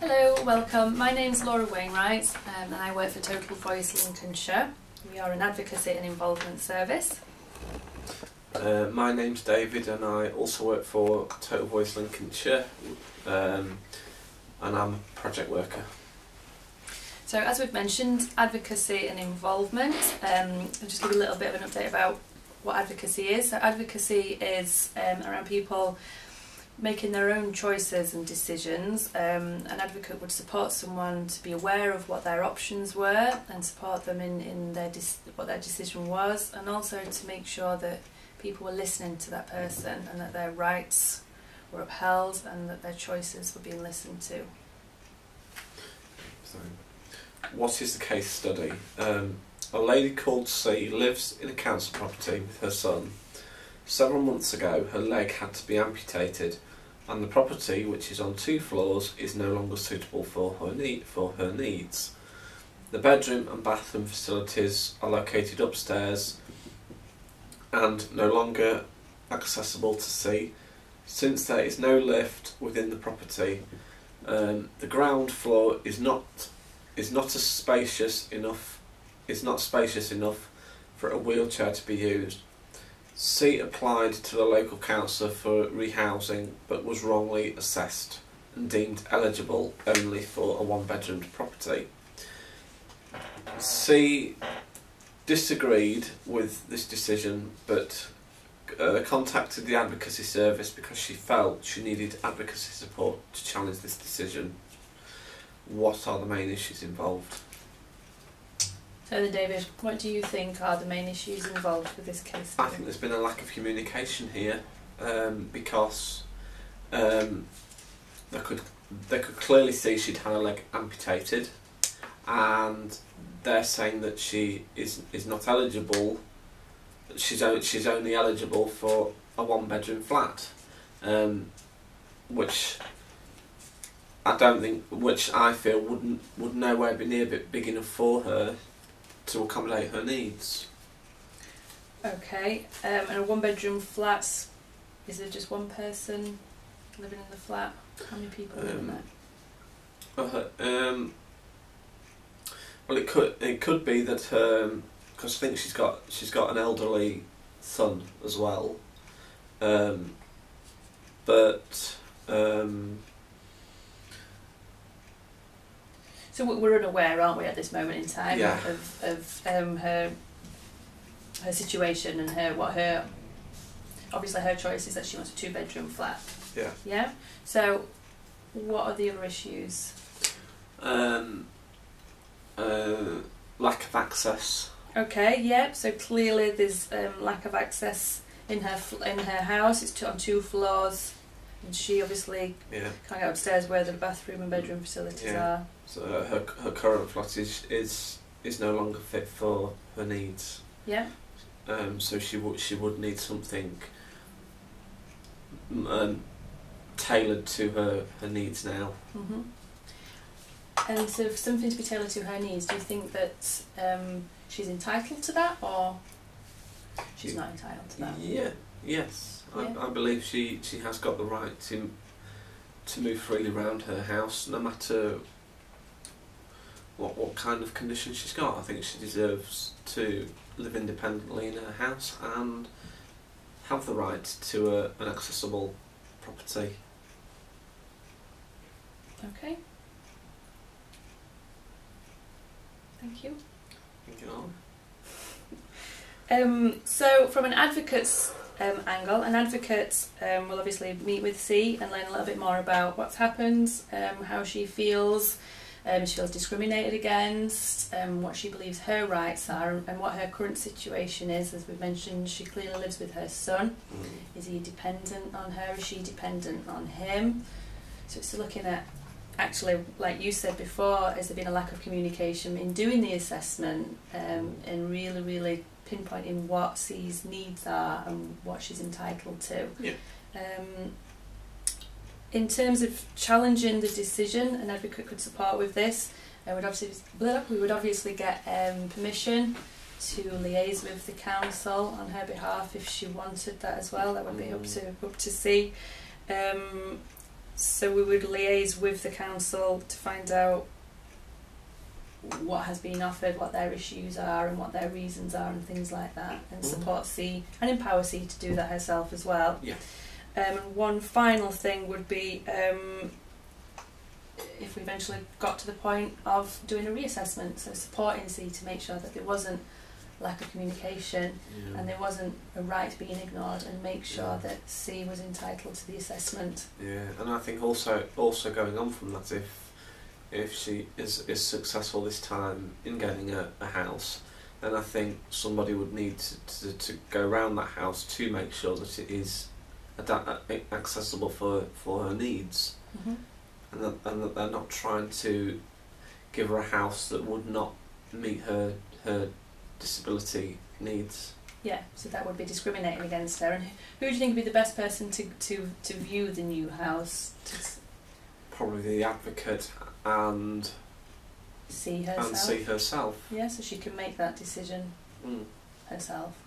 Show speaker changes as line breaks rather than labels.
Hello, welcome. My name's Laura Wainwright and I work for Total Voice Lincolnshire. We are an advocacy and involvement service.
My name's David and I also work for Total Voice Lincolnshire and I'm a project worker.
So as we've mentioned, advocacy and involvement. I'll just give you a little bit of an update about what advocacy is. So advocacy is around people making their own choices and decisions. An advocate would support someone to be aware of what their options were and support them in what their decision was, and also to make sure that people were listening to that person and that their rights were upheld and that their choices were being listened to.
So, what is the case study? A lady called C lives in a council property with her son. Several months ago her leg had to be amputated and the property, which is on 2 floors, is no longer suitable for her needs. The bedroom and bathroom facilities are located upstairs and no longer accessible to C since there is no lift within the property. The ground floor is not spacious enough for a wheelchair to be used. C applied to the local council for rehousing but was wrongly assessed and deemed eligible only for a 1-bedroomed property. C disagreed with this decision but contacted the advocacy service because she felt she needed advocacy support to challenge this decision. What are the main issues involved?
So then David, what do you think are the main issues involved with this case?
I think there's been a lack of communication here because they could clearly see she'd had her leg amputated, and they're saying that she is not eligible. She's only eligible for a 1-bedroom flat, which I feel would nowhere be near big enough for her to accommodate her needs.
Okay, and a 1-bedroom flat, is there just one person living in the flat? How many people live in there?
Well, it could be that because I think she's got an elderly son as well, but.
So we're unaware, aren't we, at this moment in time,
yeah,
of her situation and obviously her choice is that she wants a 2-bedroom flat.
Yeah.
Yeah. So what are the other issues?
Lack of access.
Okay. Yeah. So clearly there's lack of access in her house. It's on 2 floors. And she obviously can't get upstairs where the bathroom and bedroom facilities are.
So her current flat is no longer fit for her needs.
Yeah.
So she would need something tailored to her needs now.
Mhm. And so for something to be tailored to her needs, do you think that she's entitled to that, or she's not entitled to that?
Yeah. Yes.
Yeah.
I believe she has got the right to move freely around her house, no matter what kind of condition she's got. I think she deserves to live independently in her house and have the right to an accessible property.
Okay. Thank you.
Thank you.
So from an advocate's angle, an advocate will obviously meet with C and learn a little bit more about what's happened, how she feels discriminated against, what she believes her rights are, and what her current situation is. As we've mentioned, she clearly lives with her son. Is he dependent on her? Is she dependent on him? So it's looking at, actually, like you said before, has there been a lack of communication in doing the assessment, and really pinpointing what C's needs are and what she's entitled to.
Yeah.
In terms of challenging the decision, an advocate could support with this. We would obviously get permission to liaise with the council on her behalf if she wanted that as well. That would be up to C. So we would liaise with the council to find out what has been offered, what their issues are and what their reasons are and things like that, and support C and empower C to do that herself as well.
Yeah.
One final thing would be if we eventually got to the point of doing a reassessment, so supporting C to make sure that there wasn't lack of communication and there wasn't a right being ignored, and make sure that C was entitled to the assessment.
Yeah, and I think also going on from that, if she is successful this time in getting a house, then I think somebody would need to go around that house to make sure that it is accessible for her needs, and that they're not trying to give her a house that would not meet her disability needs.
Yeah, so that would be discriminating against her. And who do you think would be the best person to view the new house?
Probably the advocate and
see herself.
And see herself.
Yeah, so she can make that decision herself.